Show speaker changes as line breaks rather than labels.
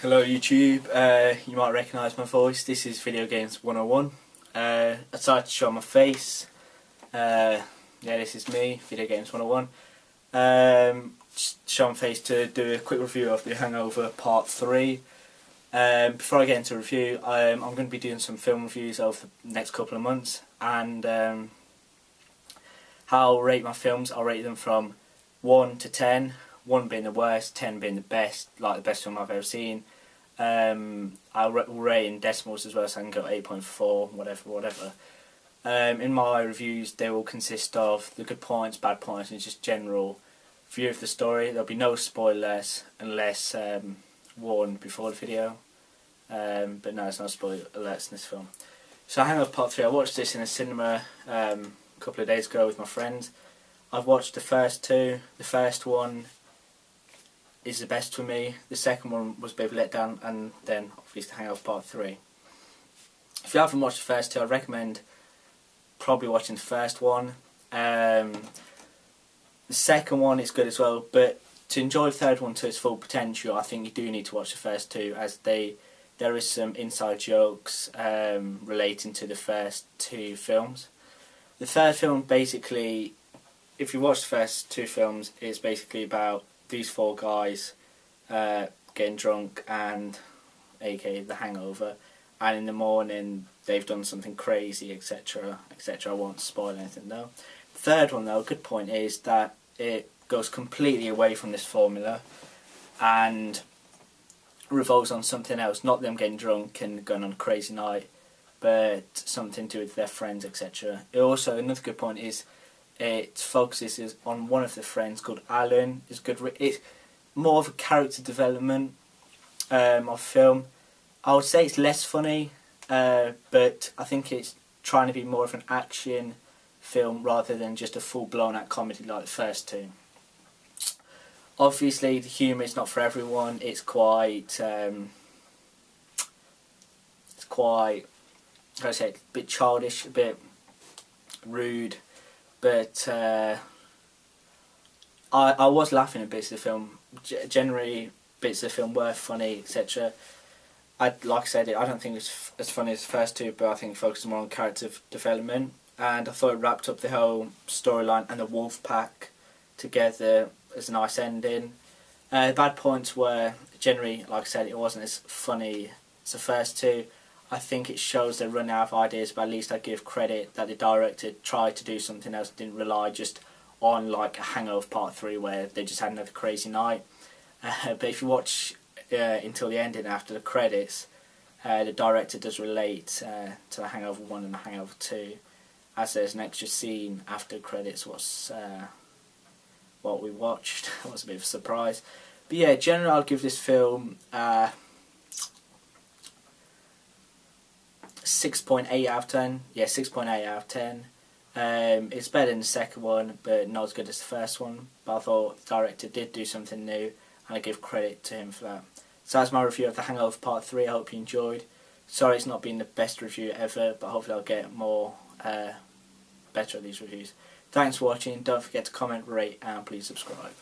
Hello YouTube, you might recognise my voice. This is Video Games 101. I decided to show my face. Yeah, this is me, Video Games 101. Just show my face to do a quick review of the Hangover Part 3. Before I get into review, I'm going to be doing some film reviews over the next couple of months. And how I'll rate my films, I'll rate them from 1 to 10. 1 being the worst, 10 being the best, like the best film I've ever seen. I'll rate in decimals as well, so I can go 8.4, whatever. In my reviews, they will consist of the good points, bad points, and just general view of the story. There'll be no spoilers unless warned before the video. But no, there's no spoiler alerts in this film. So Hangover Part 3, I watched this in a cinema a couple of days ago with my friends. I've watched the first two. The first one is the best for me. The second one was a bit of a letdown, and then obviously Hangover Part 3. If you haven't watched the first two, I'd recommend probably watching the first one. The second one is good as well, but to enjoy the third one to its full potential, I think you do need to watch the first two, as there is some inside jokes relating to the first two films. The third film, basically, if you watch the first two films, it's basically about these four guys getting drunk and aka the hangover, and in the morning they've done something crazy, etc, etc. I won't spoil anything though. The third one though, a good point is that it goes completely away from this formula and revolves on something else, not them getting drunk and going on a crazy night, but something to do with their friends, etc. It also, another good point is, it focuses on one of the friends called Alan. It's more of a character development of film. I would say it's less funny, but I think it's trying to be more of an action film rather than just a full-blown out comedy like the first two. Obviously, the humour is not for everyone. It's quite, how do I say, a bit childish, a bit rude. But I was laughing at bits of the film. Generally, bits of the film were funny, etc. Like I said, I don't think it's as funny as the first two, but I think it focused more on character development. And I thought it wrapped up the whole storyline and the wolf pack together as a nice ending. The bad points were, generally, like I said, it wasn't as funny as the first two. I think it shows they're running out of ideas, but at least I give credit that the director tried to do something else, didn't rely just on like a Hangover Part 3 where they just had another crazy night. But if you watch until the ending after the credits, the director does relate to the Hangover 1 and the Hangover 2, as there's an extra scene after the credits was what we watched. It was a bit of a surprise. But yeah, generally I'll give this film 6.8 out of 10. Yeah, 6.8 out of 10. It's better than the second one, but not as good as the first one. But I thought the director did do something new, and I give credit to him for that. So that's my review of the Hangover Part 3. I hope you enjoyed. Sorry it's not been the best review ever, but hopefully I'll get more better at these reviews. Thanks for watching. Don't forget to comment, rate, and please subscribe.